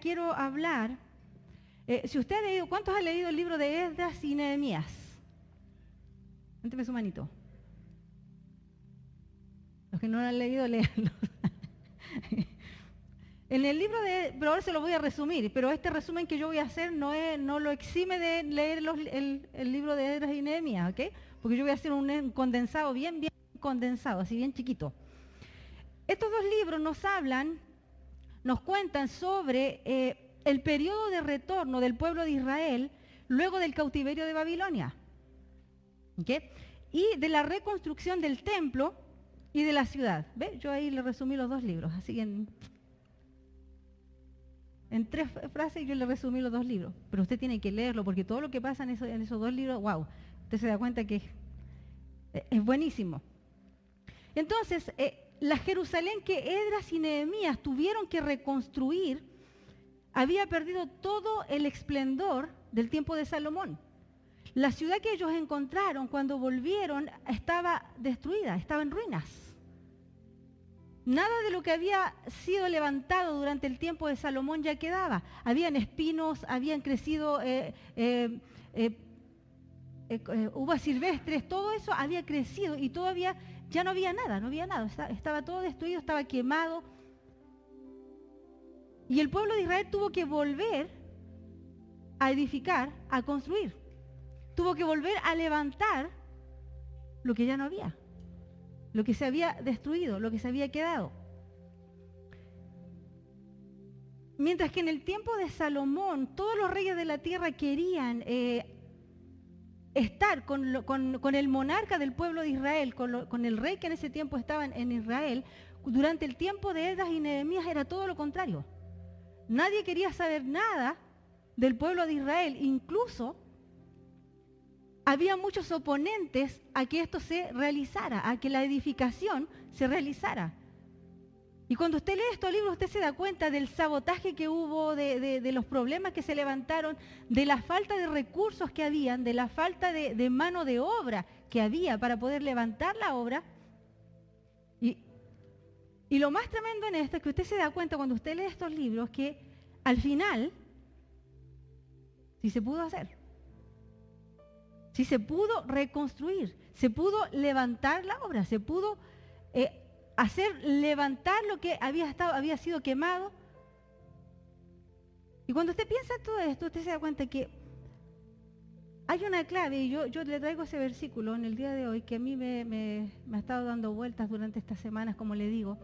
quiero hablar. Si usted ha leído, ¿cuántos han leído el libro de Esdras y Nehemías? Levánteme su manito. Los que no lo han leído, léanlo. En el libro pero ahora se lo voy a resumir, pero este resumen que yo voy a hacer no lo exime de leer el libro de Esdras y Nehemías, ¿ok? Porque yo voy a hacer un condensado, bien condensado, así bien chiquito. Estos dos libros nos cuentan sobre el periodo de retorno del pueblo de Israel luego del cautiverio de Babilonia, ¿ok? Y de la reconstrucción del templo y de la ciudad. ¿Ve? Yo ahí le resumí los dos libros, así que en 3 frases yo le resumí los dos libros, pero usted tiene que leerlo porque todo lo que pasa en esos dos libros, wow, usted se da cuenta que es buenísimo. Entonces, la Jerusalén que Esdras y Nehemías tuvieron que reconstruir había perdido todo el esplendor del tiempo de Salomón. La ciudad que ellos encontraron cuando volvieron estaba destruida, estaba en ruinas. Nada de lo que había sido levantado durante el tiempo de Salomón ya quedaba. Habían espinos, habían crecido uvas silvestres, todo eso había crecido y todavía ya no había nada, estaba todo destruido, estaba quemado. Y el pueblo de Israel tuvo que volver a edificar, a construir. Tuvo que volver a levantar lo que ya no había, lo que se había destruido, lo que se había quedado. Mientras que en el tiempo de Salomón, todos los reyes de la tierra querían estar con el monarca del pueblo de Israel, con el rey que en ese tiempo estaba en Israel. Durante el tiempo de Esdras y Nehemías era todo lo contrario. Nadie quería saber nada del pueblo de Israel, incluso había muchos oponentes a que esto se realizara, a que la edificación se realizara. Y cuando usted lee estos libros, usted se da cuenta del sabotaje que hubo, de los problemas que se levantaron, de la falta de recursos que habían, de la falta de mano de obra que había para poder levantar la obra. Y lo más tremendo en esto es que usted se da cuenta cuando usted lee estos libros que al final sí se pudo hacer. Sí se pudo reconstruir, se pudo levantar la obra, se pudo hacer levantar lo que había sido quemado. Y cuando usted piensa todo esto, usted se da cuenta que hay una clave, y yo le traigo ese versículo en el día de hoy que a mí me ha estado dando vueltas durante estas semanas, como le digo.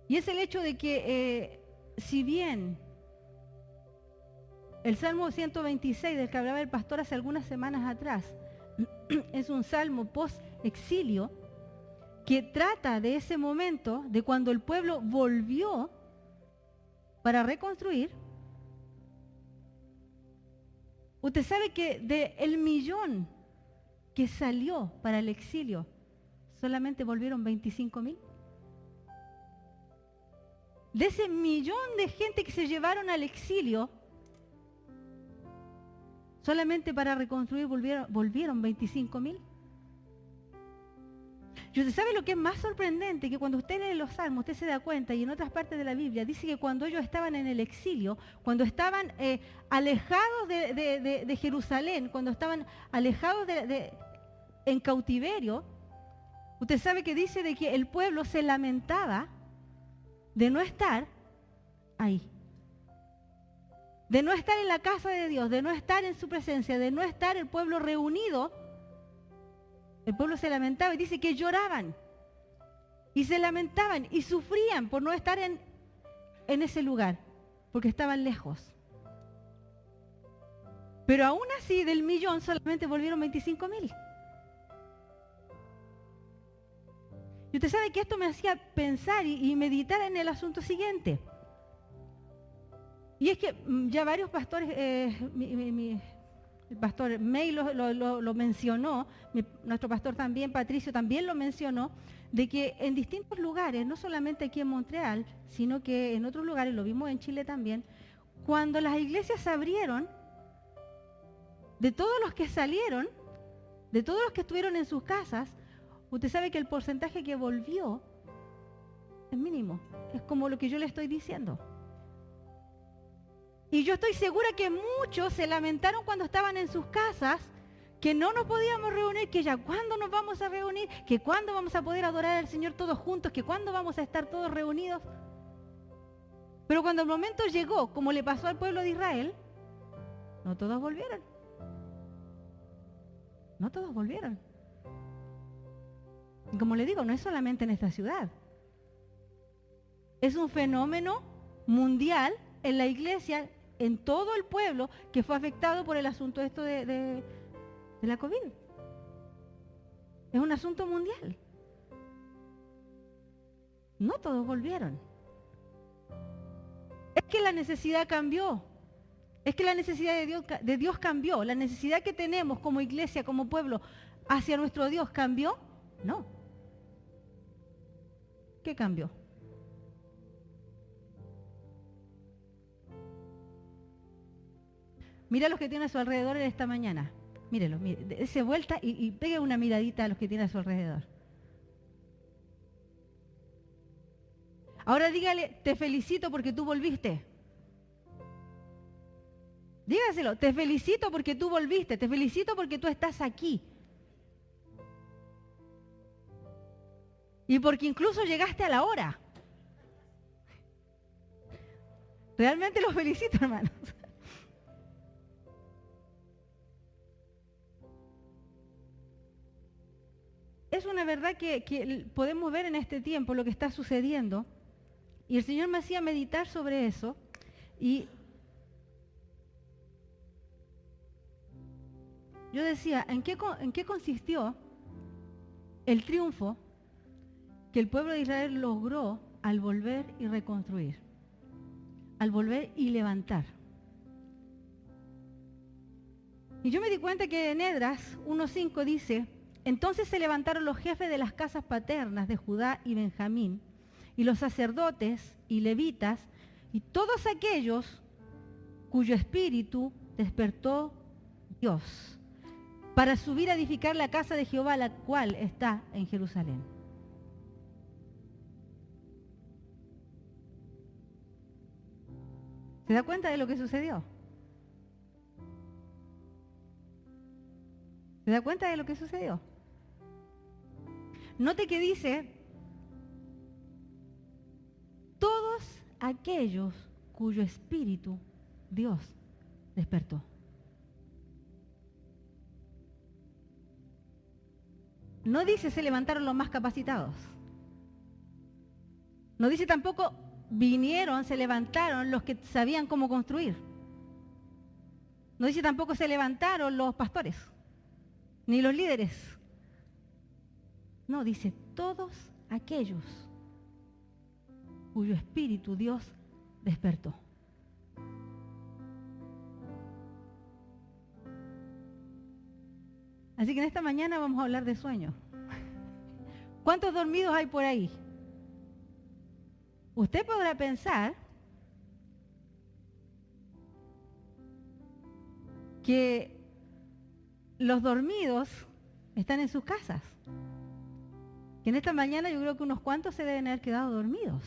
Y es el hecho de que si bien el Salmo 126 del que hablaba el pastor hace algunas semanas atrás es un salmo post-exilio que trata de ese momento de cuando el pueblo volvió para reconstruir. Usted sabe que del 1.000.000 que salió para el exilio, solamente volvieron 25.000. De ese 1.000.000 de gente que se llevaron al exilio, solamente para reconstruir volvieron 25.000. Y usted sabe lo que es más sorprendente, que cuando usted lee los salmos, usted se da cuenta, y en otras partes de la Biblia, dice que cuando ellos estaban en el exilio, cuando estaban alejados de Jerusalén, cuando estaban alejados en cautiverio, usted sabe que dice de que el pueblo se lamentaba de no estar ahí. De no estar en la casa de Dios, de no estar en su presencia, de no estar el pueblo reunido. El pueblo se lamentaba y dice que lloraban y se lamentaban y sufrían por no estar en ese lugar, porque estaban lejos. Pero aún así, del 1.000.000 solamente volvieron 25.000. Y usted sabe que esto me hacía pensar y meditar en el asunto siguiente. Y es que ya varios pastores, el pastor May lo mencionó, nuestro pastor también, Patricio, también lo mencionó, de que en distintos lugares, no solamente aquí en Montreal, sino que en otros lugares, lo vimos en Chile también, cuando las iglesias se abrieron, de todos los que salieron, de todos los que estuvieron en sus casas, usted sabe que el porcentaje que volvió es mínimo, es como lo que yo le estoy diciendo. Y yo estoy segura que muchos se lamentaron cuando estaban en sus casas, que no nos podíamos reunir, que ya cuándo nos vamos a reunir, que cuándo vamos a poder adorar al Señor todos juntos, que cuándo vamos a estar todos reunidos. Pero cuando el momento llegó, como le pasó al pueblo de Israel, no todos volvieron. No todos volvieron. Y como le digo, no es solamente en esta ciudad. Es un fenómeno mundial en la iglesia, en todo el pueblo, que fue afectado por el asunto esto de la COVID. Es un asunto mundial. No todos volvieron. Es que la necesidad cambió. Es que la necesidad de Dios cambió. La necesidad que tenemos como iglesia, como pueblo, hacia nuestro Dios cambió. No. ¿Qué cambió? Mira a los que tienen a su alrededor en esta mañana. Mírenlo, mire, dése vuelta y pegue una miradita a los que tienen a su alrededor. Ahora dígale, te felicito porque tú volviste. Dígaselo, te felicito porque tú volviste, te felicito porque tú estás aquí. Y porque incluso llegaste a la hora. Realmente los felicito, hermanos. Es una verdad que podemos ver en este tiempo lo que está sucediendo. Y el Señor me hacía meditar sobre eso. Y yo decía, ¿en qué consistió el triunfo que el pueblo de Israel logró al volver y reconstruir? Al volver y levantar. Y yo me di cuenta que en Esdras 1:5 dice: entonces se levantaron los jefes de las casas paternas de Judá y Benjamín, y los sacerdotes y levitas, y todos aquellos cuyo espíritu despertó Dios, para subir a edificar la casa de Jehová, la cual está en Jerusalén. ¿Se da cuenta de lo que sucedió? ¿Se da cuenta de lo que sucedió? Note que dice, todos aquellos cuyo espíritu Dios despertó. No dice se levantaron los más capacitados. No dice tampoco vinieron, se levantaron los que sabían cómo construir. No dice tampoco se levantaron los pastores, ni los líderes. No, dice todos aquellos cuyo espíritu Dios despertó. Así que en esta mañana vamos a hablar de sueños. ¿Cuántos dormidos hay por ahí? Usted podrá pensar que los dormidos están en sus casas. Que en esta mañana yo creo que unos cuantos se deben haber quedado dormidos.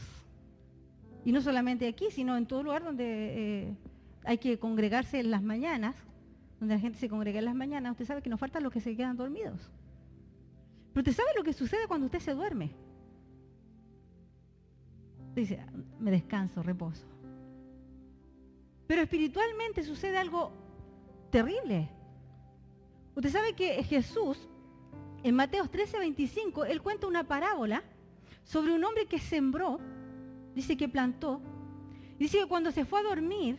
Y no solamente aquí, sino en todo lugar donde hay que congregarse en las mañanas, donde la gente se congrega en las mañanas. Usted sabe que nos faltan los que se quedan dormidos. Pero usted sabe lo que sucede cuando usted se duerme. Usted dice, me descanso, reposo. Pero espiritualmente sucede algo terrible. Usted sabe que Jesús, en Mateo 13:25, él cuenta una parábola sobre un hombre que sembró, dice que plantó, y dice que cuando se fue a dormir,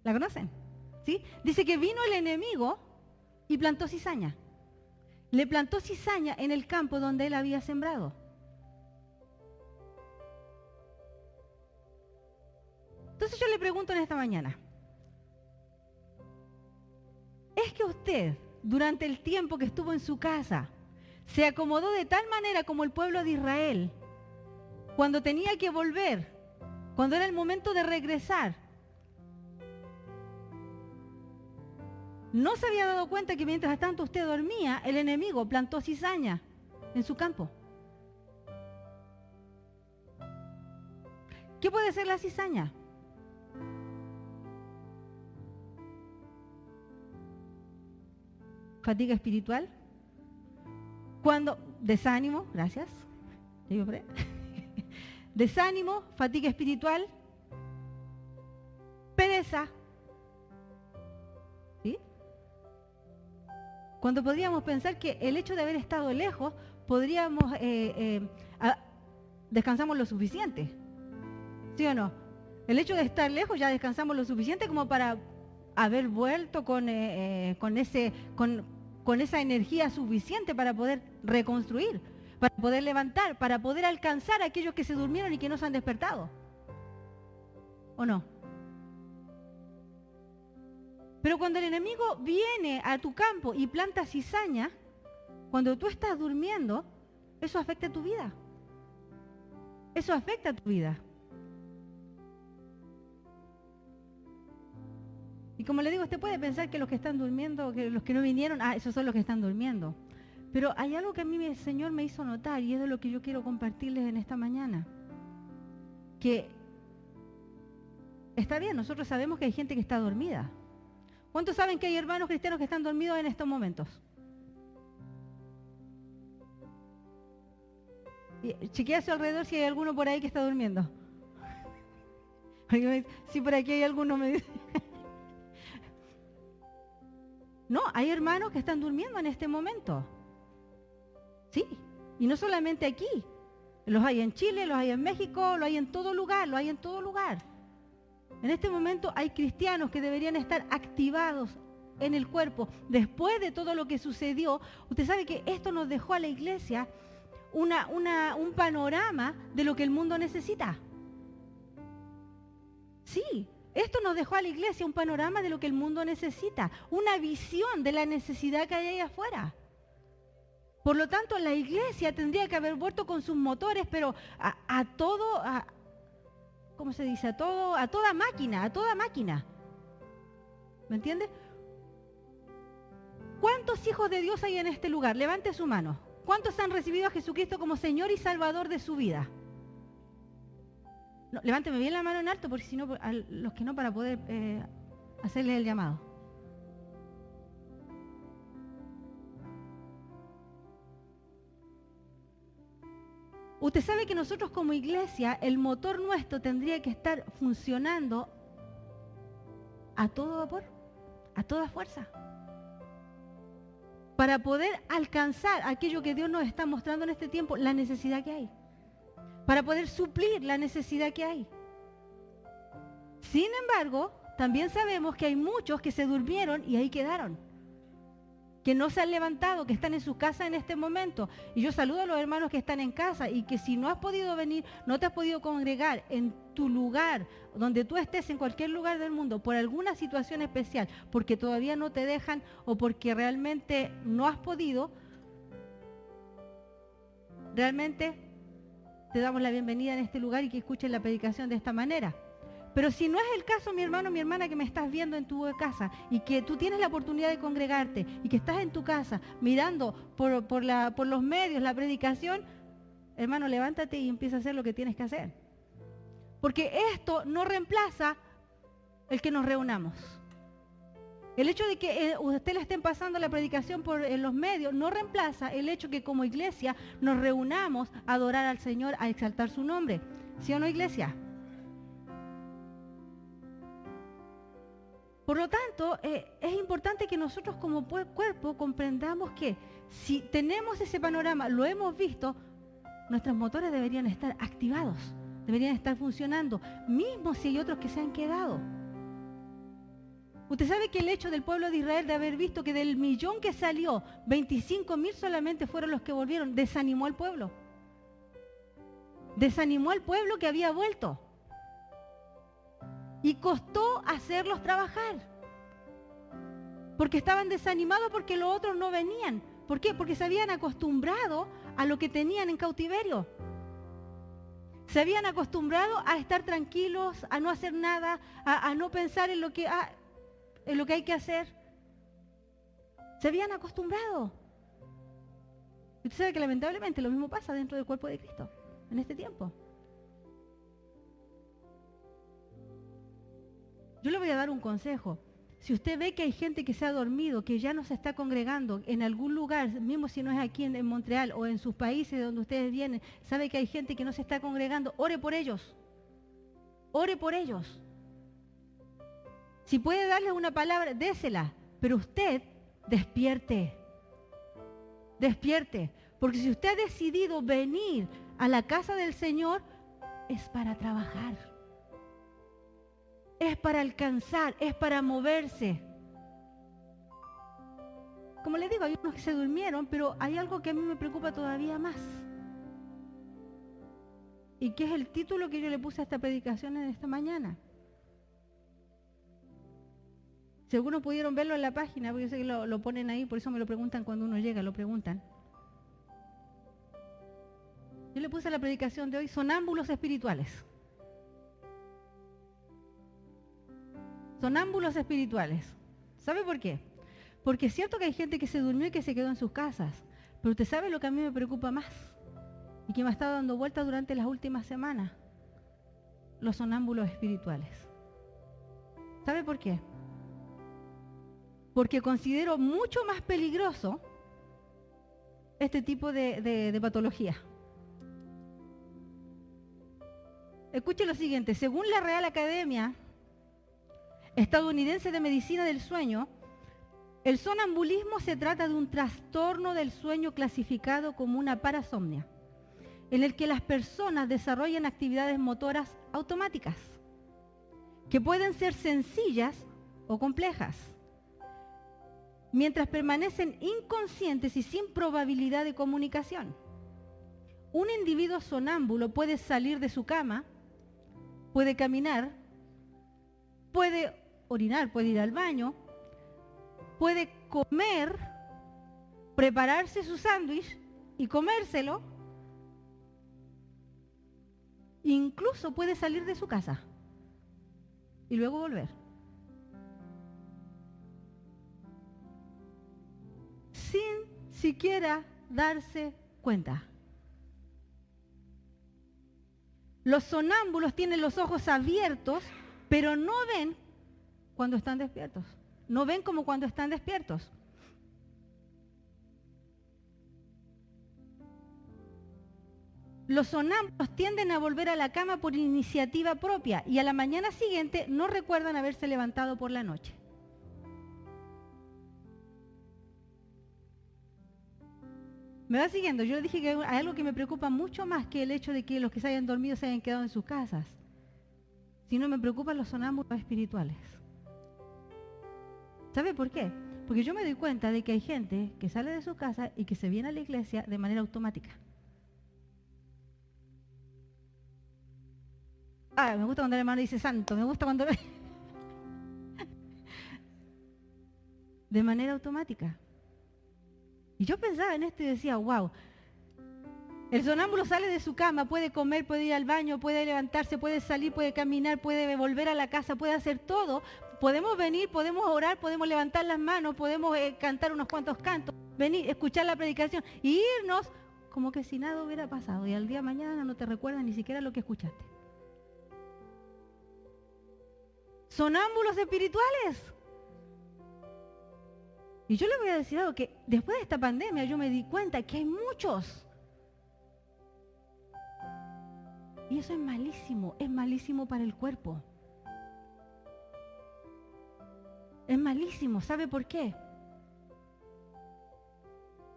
¿la conocen? ¿Sí? Dice que vino el enemigo y plantó cizaña. Le plantó cizaña en el campo donde él había sembrado. Entonces yo le pregunto en esta mañana, ¿es que usted, durante el tiempo que estuvo en su casa, se acomodó de tal manera como el pueblo de Israel, cuando tenía que volver, cuando era el momento de regresar, no se había dado cuenta que mientras tanto usted dormía, el enemigo plantó cizaña en su campo? ¿Qué puede ser la cizaña? fatiga espiritual. Cuando, desánimo, gracias. Desánimo, fatiga espiritual, pereza. ¿Sí? Cuando podríamos pensar que el hecho de haber estado lejos, podríamos, descansamos lo suficiente. ¿Sí o no? El hecho de estar lejos ya descansamos lo suficiente como para haber vuelto con esa energía suficiente para poder reconstruir, para poder levantar, para poder alcanzar a aquellos que se durmieron y que no se han despertado. ¿O no? Pero cuando el enemigo viene a tu campo y planta cizaña, cuando tú estás durmiendo, eso afecta a tu vida. Eso afecta a tu vida. Y como le digo, usted puede pensar que los que están durmiendo, que los que no vinieron, esos son los que están durmiendo. Pero hay algo que a mí el Señor me hizo notar y es de lo que yo quiero compartirles en esta mañana. Que está bien, nosotros sabemos que hay gente que está dormida. ¿Cuántos saben que hay hermanos cristianos que están dormidos en estos momentos? Chequea a su alrededor si hay alguno por ahí que está durmiendo. Sí, por aquí hay alguno, me dice. No, hay hermanos que están durmiendo en este momento. Sí, y no solamente aquí. Los hay en Chile, los hay en México, los hay en todo lugar, los hay en todo lugar. En este momento hay cristianos que deberían estar activados en el cuerpo. Después de todo lo que sucedió, usted sabe que esto nos dejó a la iglesia un panorama de lo que el mundo necesita. Sí, esto nos dejó a la iglesia un panorama de lo que el mundo necesita, una visión de la necesidad que hay ahí afuera. Por lo tanto, la iglesia tendría que haber vuelto con sus motores, pero ¿cómo se dice? A toda máquina. ¿Me entiende? ¿Cuántos hijos de Dios hay en este lugar? Levante su mano. ¿Cuántos han recibido a Jesucristo como Señor y Salvador de su vida? No, levánteme bien la mano en alto, porque si no, a los que no, para poder hacerles el llamado. Usted sabe que nosotros como iglesia, el motor nuestro tendría que estar funcionando a todo vapor, a toda fuerza, para poder alcanzar aquello que Dios nos está mostrando en este tiempo, la necesidad que hay, para poder suplir la necesidad que hay. Sin embargo, también sabemos que hay muchos que se durmieron y ahí quedaron, que no se han levantado, que están en su casa en este momento. Y yo saludo a los hermanos que están en casa y que si no has podido venir, no te has podido congregar en tu lugar, donde tú estés, en cualquier lugar del mundo, por alguna situación especial, porque todavía no te dejan o porque realmente no has podido, realmente te damos la bienvenida en este lugar y que escuches la predicación de esta manera. Pero si no es el caso, mi hermano, mi hermana, que me estás viendo en tu casa y que tú tienes la oportunidad de congregarte y que estás en tu casa mirando por los medios la predicación, hermano, levántate y empieza a hacer lo que tienes que hacer. Porque esto no reemplaza el que nos reunamos. El hecho de que usted le estén pasando la predicación en los medios no reemplaza el hecho que como iglesia nos reunamos a adorar al Señor, a exaltar su nombre. ¿Sí o no, iglesia? Por lo tanto, es importante que nosotros como cuerpo comprendamos que si tenemos ese panorama, lo hemos visto, nuestros motores deberían estar activados, deberían estar funcionando, mismo si hay otros que se han quedado. Usted sabe que el hecho del pueblo de Israel de haber visto que del 1.000.000 que salió, 25.000 solamente fueron los que volvieron, desanimó al pueblo. Desanimó al pueblo que había vuelto. Y costó hacerlos trabajar. Porque estaban desanimados porque los otros no venían. ¿Por qué? Porque se habían acostumbrado a lo que tenían en cautiverio. Se habían acostumbrado a estar tranquilos, a no hacer nada, a no pensar en lo que hay que hacer. Se habían acostumbrado. Usted sabe que lamentablemente lo mismo pasa dentro del cuerpo de Cristo en este tiempo. Yo le voy a dar un consejo. Si usted ve que hay gente que se ha dormido, que ya no se está congregando en algún lugar, mismo si no es aquí en Montreal o en sus países de donde ustedes vienen, sabe que hay gente que no se está congregando, ore por ellos. Ore por ellos. Si puede darles una palabra, désela. Pero usted despierte. Despierte. Porque si usted ha decidido venir a la casa del Señor, es para trabajar. Es para alcanzar, es para moverse. Como les digo, hay unos que se durmieron, pero hay algo que a mí me preocupa todavía más. Y que es el título que yo le puse a esta predicación en esta mañana. Si algunos pudieron verlo en la página, porque yo sé que lo ponen ahí, por eso me lo preguntan cuando uno llega, lo preguntan. Yo le puse a la predicación de hoy, sonámbulos espirituales. Sonámbulos espirituales. ¿Sabe por qué? Porque es cierto que hay gente que se durmió y que se quedó en sus casas, pero usted sabe lo que a mí me preocupa más y que me ha estado dando vueltas durante las últimas semanas. Los sonámbulos espirituales. ¿Sabe por qué? Porque considero mucho más peligroso este tipo de patología. Escuche lo siguiente, según la Real Academia Estadounidense de Medicina del Sueño, el sonambulismo se trata de un trastorno del sueño clasificado como una parasomnia, en el que las personas desarrollan actividades motoras automáticas, que pueden ser sencillas o complejas, mientras permanecen inconscientes y sin probabilidad de comunicación. Un individuo sonámbulo puede salir de su cama, puede caminar, puede orinar, puede ir al baño, puede comer, prepararse su sándwich y comérselo, incluso puede salir de su casa y luego volver. Sin siquiera darse cuenta. Los sonámbulos tienen los ojos abiertos, pero no ven cuando están despiertos. No ven como cuando están despiertos. Los sonámbulos tienden a volver a la cama por iniciativa propia y a la mañana siguiente no recuerdan haberse levantado por la noche. ¿Me va siguiendo? Yo le dije que hay algo que me preocupa mucho más que el hecho de que los que se hayan dormido se hayan quedado en sus casas. Sino me preocupan los sonámbulos espirituales. ¿Sabe por qué? Porque yo me doy cuenta de que hay gente que sale de su casa y que se viene a la iglesia de manera automática. Me gusta cuando el hermano dice santo, me gusta cuando... de manera automática. Y yo pensaba en esto y decía, wow, el sonámbulo sale de su cama, puede comer, puede ir al baño, puede levantarse, puede salir, puede caminar, puede volver a la casa, puede hacer todo. Podemos venir, podemos orar, podemos levantar las manos, podemos cantar unos cuantos cantos, venir, escuchar la predicación y irnos como que si nada hubiera pasado. Y al día de mañana no te recuerdas ni siquiera lo que escuchaste. Sonámbulos espirituales. Y yo le voy a decir algo, que después de esta pandemia yo me di cuenta que hay muchos. Y eso es malísimo para el cuerpo. Es malísimo, ¿sabe por qué?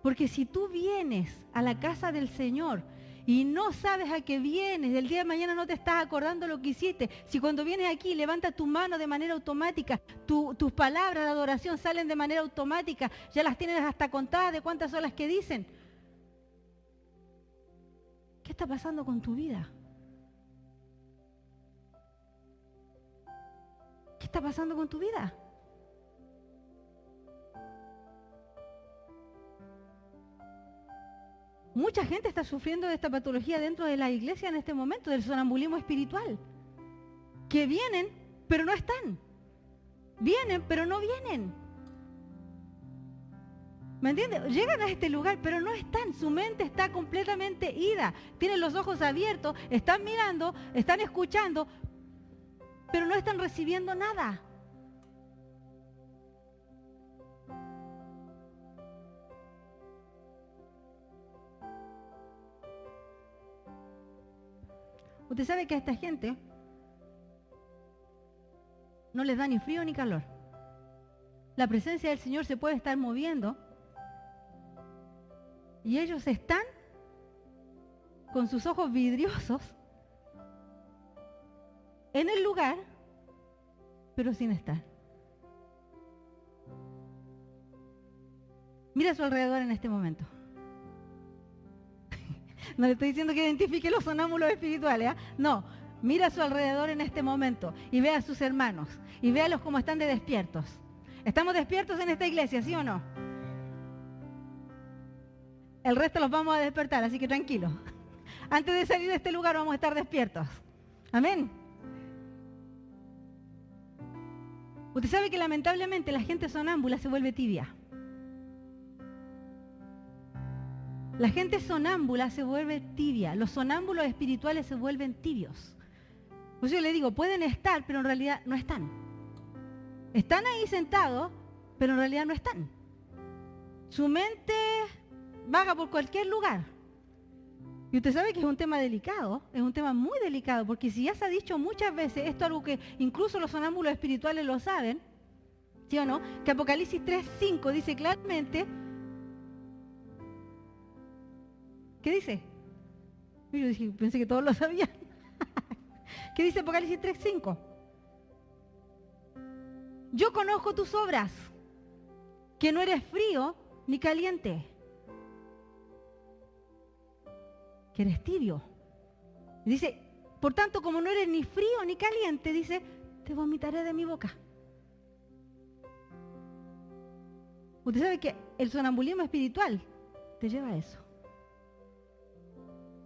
Porque si tú vienes a la casa del Señor y no sabes a qué vienes, del día de mañana no te estás acordando lo que hiciste, si cuando vienes aquí levantas tu mano de manera automática, tus palabras de adoración salen de manera automática, ya las tienes hasta contadas de cuántas son las que dicen. ¿Qué está pasando con tu vida? ¿Qué está pasando con tu vida? Mucha gente está sufriendo de esta patología dentro de la iglesia en este momento, del sonambulismo espiritual. Que vienen, pero no están. Vienen, pero no vienen. ¿Me entiendes? Llegan a este lugar, pero no están. Su mente está completamente ida. Tienen los ojos abiertos, están mirando, están escuchando, pero no están recibiendo nada. Usted sabe que a esta gente no les da ni frío ni calor. La presencia del Señor se puede estar moviendo y ellos están con sus ojos vidriosos en el lugar, pero sin estar. Mira a su alrededor en este momento. No le estoy diciendo que identifique los sonámbulos espirituales, ¿eh? No, mira a su alrededor en este momento y ve a sus hermanos y véalos como están de despiertos. ¿Estamos despiertos en esta iglesia, sí o no? El resto los vamos a despertar, así que tranquilos. Antes de salir de este lugar vamos a estar despiertos. Amén. Usted sabe que lamentablemente la gente sonámbula se vuelve tibia. La gente sonámbula se vuelve tibia. Los sonámbulos espirituales se vuelven tibios. Pues yo le digo, pueden estar, pero en realidad no están. Están ahí sentados, pero en realidad no están. Su mente vaga por cualquier lugar. Y usted sabe que es un tema delicado, es un tema muy delicado, porque si ya se ha dicho muchas veces, esto es algo que incluso los sonámbulos espirituales lo saben, ¿sí o no? Que Apocalipsis 3:5 dice claramente, ¿qué dice? Yo dije, pensé que todos lo sabían. ¿Qué dice Apocalipsis 3:5? Yo conozco tus obras, que no eres frío ni caliente, que eres tibio. Dice, por tanto, como no eres ni frío ni caliente, dice, te vomitaré de mi boca. Usted sabe que el sonambulismo espiritual te lleva a eso.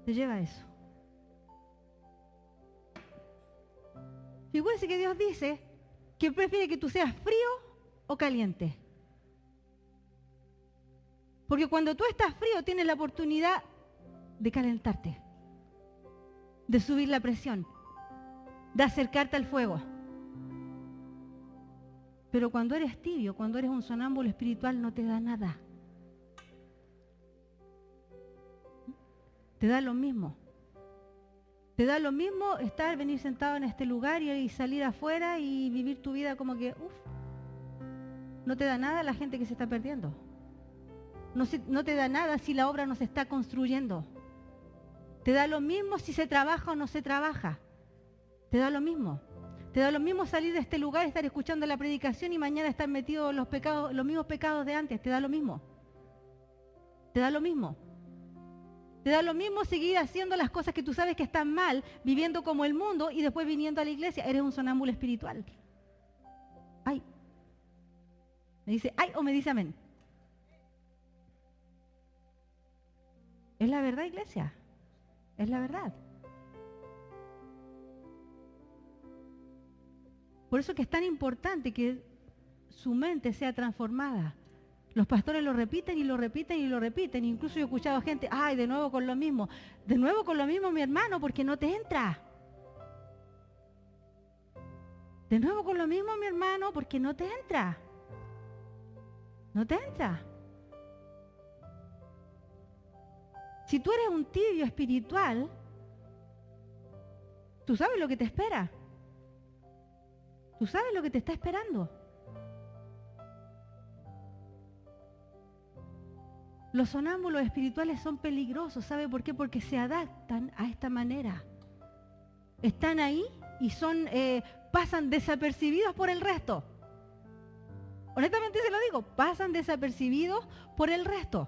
Te lleva a eso. Figúrese que Dios dice que prefiere que tú seas frío o caliente. Porque cuando tú estás frío tienes la oportunidad de calentarte, de subir la presión, de acercarte al fuego. Pero cuando eres tibio, cuando eres un sonámbulo espiritual, no te da nada. Te da lo mismo. Te da lo mismo venir sentado en este lugar y salir afuera y vivir tu vida como que, no te da nada la gente que se está perdiendo. No te da nada si la obra no se está construyendo. Te da lo mismo si se trabaja o no se trabaja. Te da lo mismo. Te da lo mismo salir de este lugar, estar escuchando la predicación y mañana estar metido en los mismos pecados de antes. Te da lo mismo. Te da lo mismo. Te da lo mismo seguir haciendo las cosas que tú sabes que están mal, viviendo como el mundo y después viniendo a la iglesia. Eres un sonámbulo espiritual. Ay. Me dice, ay, o me dice amén. Es la verdad, iglesia. Es la verdad. Por eso que es tan importante que su mente sea transformada. Los pastores lo repiten y lo repiten y lo repiten. Incluso yo he escuchado gente, ay, de nuevo con lo mismo. De nuevo con lo mismo, mi hermano, porque no te entra. De nuevo con lo mismo, mi hermano, porque no te entra. No te entra. Si tú eres un tibio espiritual, tú sabes lo que te espera. Tú sabes lo que te está esperando. Los sonámbulos espirituales son peligrosos. ¿Sabe por qué? Porque se adaptan a esta manera. Están ahí y pasan desapercibidos por el resto. Honestamente se lo digo, pasan desapercibidos por el resto.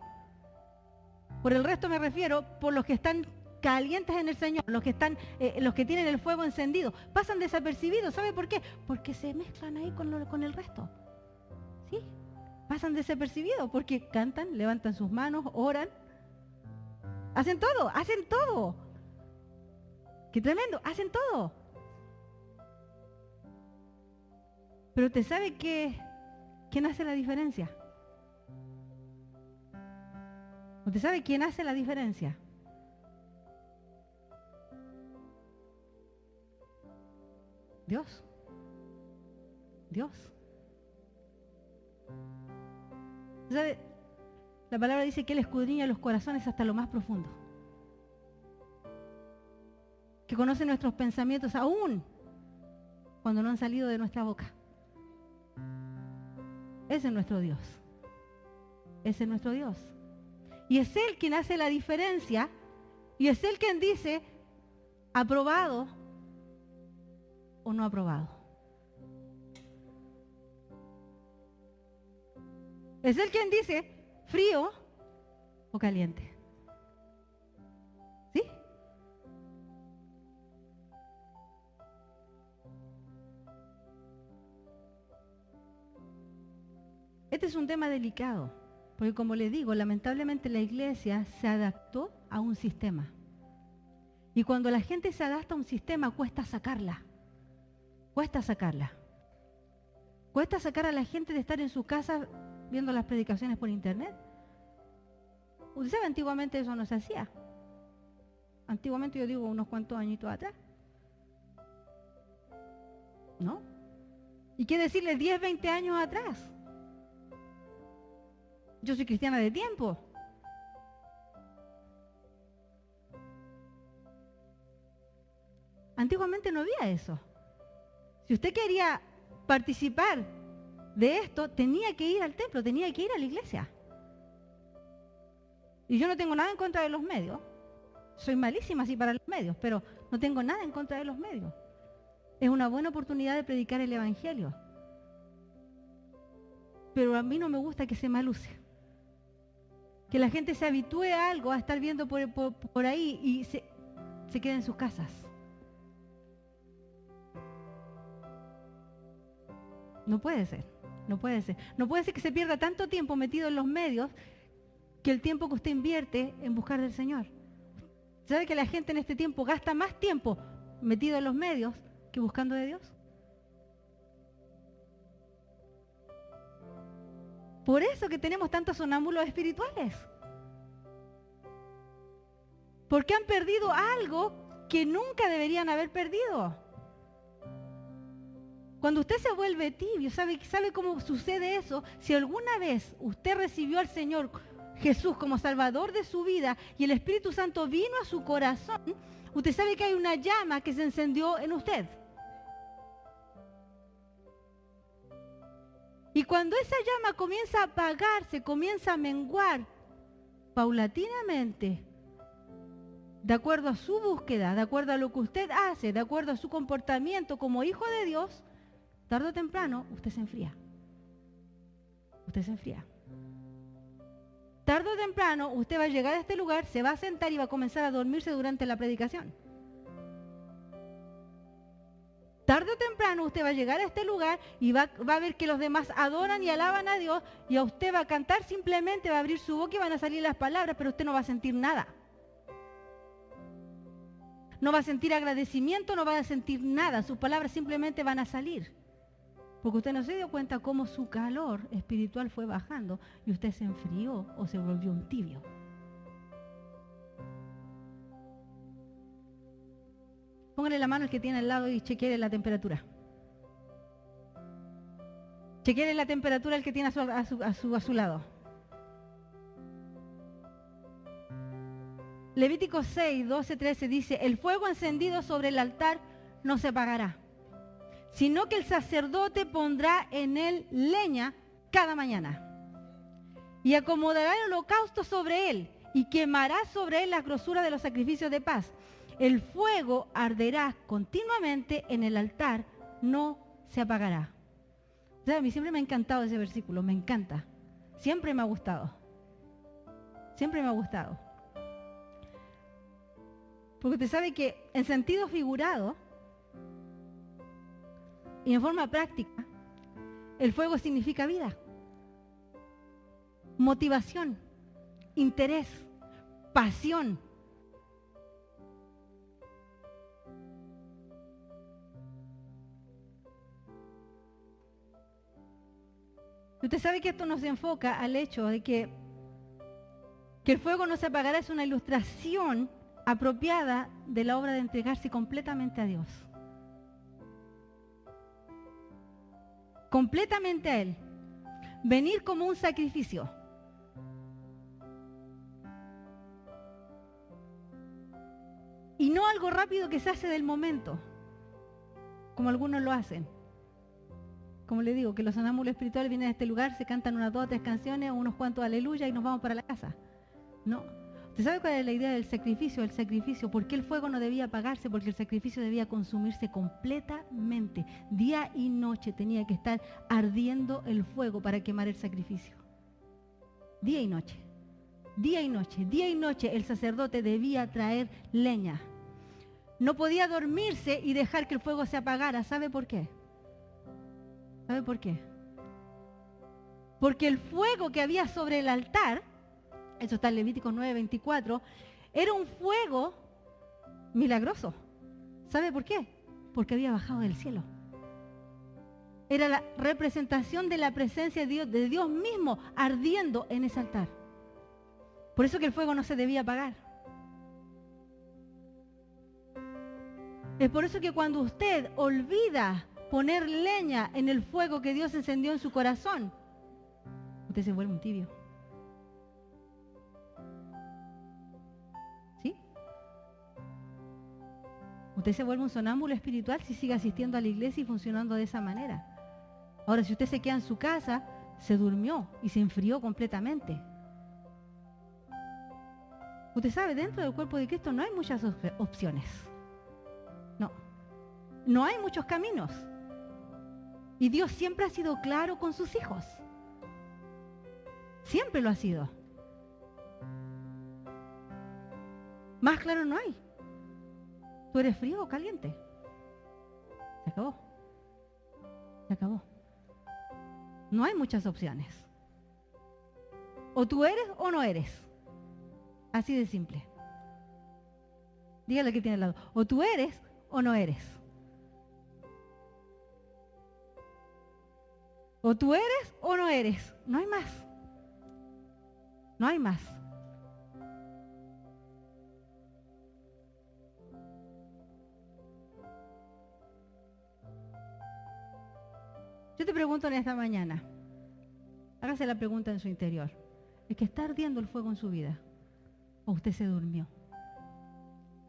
Por el resto me refiero por los que están calientes en el Señor, los que tienen el fuego encendido. Pasan desapercibidos. ¿Sabe por qué? Porque se mezclan ahí con el resto. ¿Sí? Pasan desapercibidos porque cantan, levantan sus manos, oran. Hacen todo, hacen todo. ¡Qué tremendo! Hacen todo. Pero ¿usted sabe quién hace la diferencia? ¿Usted sabe quién hace la diferencia? Dios. Dios. ¿Sabe? La palabra dice que Él escudriña los corazones hasta lo más profundo. que conoce nuestros pensamientos aún cuando no han salido de nuestra boca. Ese es nuestro Dios. Ese es nuestro Dios. Y es Él quien hace la diferencia, y es Él quien dice, aprobado o no aprobado. Es Él quien dice, frío o caliente. ¿Sí? Este es un tema delicado, porque como les digo, lamentablemente la iglesia se adaptó a un sistema. Y cuando la gente se adapta a un sistema, cuesta sacarla. Cuesta sacarla. Cuesta sacar a la gente de estar en su casa viendo las predicaciones por internet. Usted sabe, antiguamente eso no se hacía. Antiguamente, yo digo, unos cuantos añitos atrás. ¿No? ¿Y qué decirle 10, 20 años atrás? Yo soy cristiana de tiempo. Antiguamente no había eso. Si usted quería participar de esto, tenía que ir al templo, tenía que ir a la iglesia. Y yo no tengo nada en contra de los medios. Soy malísima así para los medios, pero no tengo nada en contra de los medios. Es una buena oportunidad de predicar el evangelio. Pero a mí no me gusta que se maluse. Que la gente se habitúe a algo, a estar viendo por ahí y se quede en sus casas. No puede ser, no puede ser. No puede ser que se pierda tanto tiempo metido en los medios que el tiempo que usted invierte en buscar del Señor. ¿Sabe que la gente en este tiempo gasta más tiempo metido en los medios que buscando de Dios? Por eso que tenemos tantos sonámbulos espirituales. Porque han perdido algo que nunca deberían haber perdido. Cuando usted se vuelve tibio, ¿sabe cómo sucede eso? Si alguna vez usted recibió al Señor Jesús como Salvador de su vida y el Espíritu Santo vino a su corazón, usted sabe que hay una llama que se encendió en usted. Y cuando esa llama comienza a apagarse, comienza a menguar paulatinamente, de acuerdo a su búsqueda, de acuerdo a lo que usted hace, de acuerdo a su comportamiento como hijo de Dios, tarde o temprano usted se enfría. Usted se enfría. Tarde o temprano usted va a llegar a este lugar, se va a sentar y va a comenzar a dormirse durante la predicación. Tarde o temprano usted va a llegar a este lugar y va a ver que los demás adoran y alaban a Dios y a usted va a cantar, simplemente va a abrir su boca y van a salir las palabras, pero usted no va a sentir nada. No va a sentir agradecimiento, no va a sentir nada, sus palabras simplemente van a salir. Porque usted no se dio cuenta cómo su calor espiritual fue bajando y usted se enfrió o se volvió un tibio. Póngale la mano al que tiene al lado y chequeele la temperatura. Chequeele la temperatura al que tiene a su lado. Levítico 6, 12, 13 dice, el fuego encendido sobre el altar no se apagará, sino que el sacerdote pondrá en él leña cada mañana y acomodará el holocausto sobre él y quemará sobre él la grosura de los sacrificios de paz. El fuego arderá continuamente en el altar, no se apagará. O sea, a mí siempre me ha encantado ese versículo, me encanta. Siempre me ha gustado. Siempre me ha gustado. Porque usted sabe que en sentido figurado y en forma práctica, el fuego significa vida, motivación, interés, pasión. Usted sabe que esto nos enfoca al hecho de que el fuego no se apagará, es una ilustración apropiada de la obra de entregarse completamente a Dios. Completamente a Él. Venir como un sacrificio. Y no algo rápido que se hace del momento, como algunos lo hacen. Como le digo, que los sonámbulos espirituales vienen a este lugar, se cantan unas 2 o 3 canciones, unos cuantos aleluya y nos vamos para la casa. No. ¿Usted sabe cuál es la idea del sacrificio? El sacrificio, ¿por qué el fuego no debía apagarse? Porque el sacrificio debía consumirse completamente. Día y noche tenía que estar ardiendo el fuego para quemar el sacrificio. Día y noche. Día y noche, día y noche el sacerdote debía traer leña. No podía dormirse y dejar que el fuego se apagara. ¿Sabe por qué? ¿Sabe por qué? Porque el fuego que había sobre el altar, eso está en Levíticos 9:24, era un fuego milagroso. ¿Sabe por qué? Porque había bajado del cielo. Era la representación de la presencia de Dios mismo ardiendo en ese altar. Por eso que el fuego no se debía apagar. Es por eso que cuando usted olvida poner leña en el fuego que Dios encendió en su corazón, usted se vuelve un tibio. ¿Sí? Usted se vuelve un sonámbulo espiritual si sigue asistiendo a la iglesia y funcionando de esa manera. Ahora, si usted se queda en su casa, se durmió y se enfrió completamente. Usted sabe, dentro del cuerpo de Cristo no hay muchas opciones. No hay muchos caminos. Y Dios siempre ha sido claro con sus hijos. Siempre lo ha sido. Más claro no hay. ¿Tú eres frío o caliente? Se acabó. Se acabó. No hay muchas opciones. O tú eres o no eres. Así de simple. Dígale que tiene al lado. O tú eres o no eres. O tú eres o no eres. No hay más. No hay más. Yo te pregunto en esta mañana. Hágase la pregunta en su interior. ¿Es que está ardiendo el fuego en su vida? ¿O usted se durmió?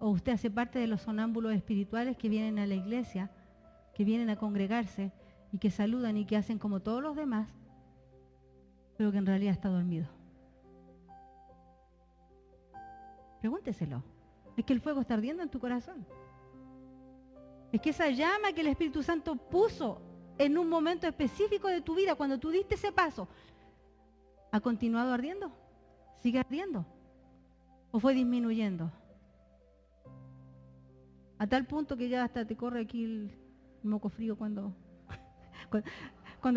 ¿O usted hace parte de los sonámbulos espirituales que vienen a la iglesia, que vienen a congregarse y que saludan y que hacen como todos los demás, pero que en realidad está dormido? Pregúnteselo. ¿Es que el fuego está ardiendo en tu corazón? ¿Es que esa llama que el Espíritu Santo puso en un momento específico de tu vida, cuando tú diste ese paso, ha continuado ardiendo? ¿Sigue ardiendo? ¿O fue disminuyendo? A tal punto que ya hasta te corre aquí el moco frío cuando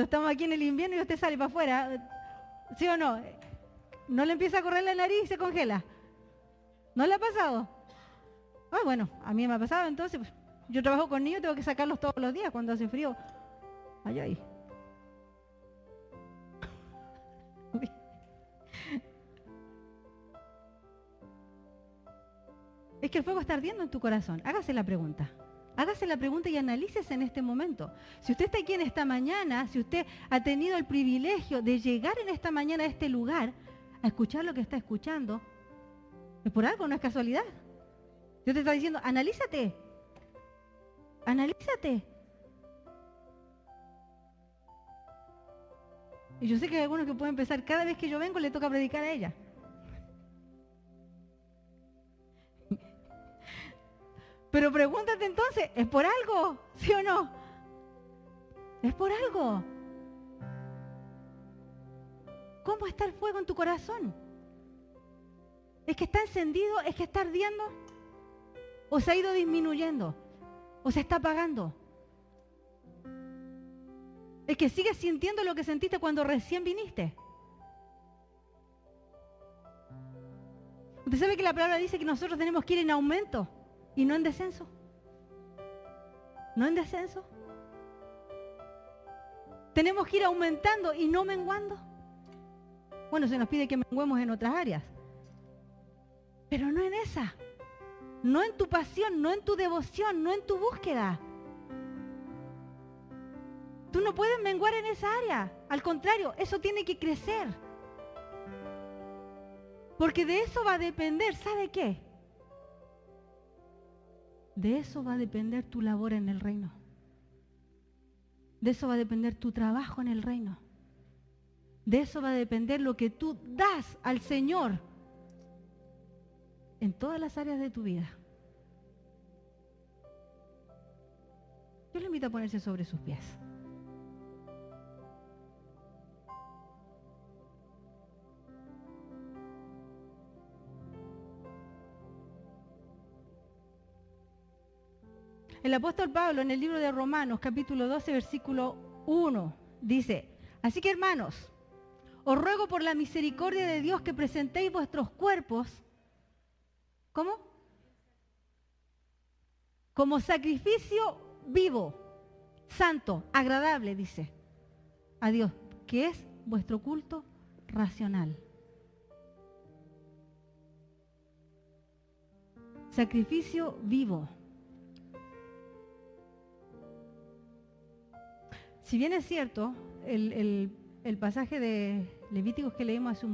estamos aquí en el invierno y usted sale para afuera. ¿Sí o no? ¿No le empieza a correr la nariz y se congela? ¿No le ha pasado? Ah, bueno, a mí me ha pasado. Entonces, pues, yo trabajo con niños, tengo que sacarlos todos los días cuando hace frío. Ahí. Es que el fuego está ardiendo en tu corazón. Hágase la pregunta. Hágase la pregunta y analícese en este momento. Si usted está aquí en esta mañana, si usted ha tenido el privilegio de llegar en esta mañana a este lugar, a escuchar lo que está escuchando, es por algo, no es casualidad. Dios te está diciendo, analízate. Analízate. Y yo sé que hay algunos que pueden pensar, cada vez que yo vengo le toca predicar a ella. Pero pregúntate entonces, ¿es por algo? ¿Sí o no? ¿Es por algo? ¿Cómo está el fuego en tu corazón? ¿Es que está encendido? ¿Es que está ardiendo? ¿O se ha ido disminuyendo? ¿O se está apagando? ¿Es que sigues sintiendo lo que sentiste cuando recién viniste? ¿Usted sabe que la palabra dice que nosotros tenemos que ir en aumento y no en descenso? ¿No en descenso? ¿Tenemos que ir aumentando y no menguando? Bueno, se nos pide que menguemos en otras áreas, pero no en esa. No en tu pasión, no en tu devoción, no en tu búsqueda. Tú no puedes menguar en esa área. Al contrario, eso tiene que crecer. Porque de eso va a depender, ¿sabe qué? De eso va a depender tu labor en el reino. De eso va a depender tu trabajo en el reino. De eso va a depender lo que tú das al Señor en todas las áreas de tu vida. Yo le invito a ponerse sobre sus pies. El apóstol Pablo en el libro de Romanos, capítulo 12, versículo 1, dice: así que, hermanos, os ruego por la misericordia de Dios que presentéis vuestros cuerpos, ¿cómo? Como sacrificio vivo, santo, agradable, dice, a Dios, que es vuestro culto racional. Sacrificio vivo. Si bien es cierto, el pasaje de Levíticos que leímos hace un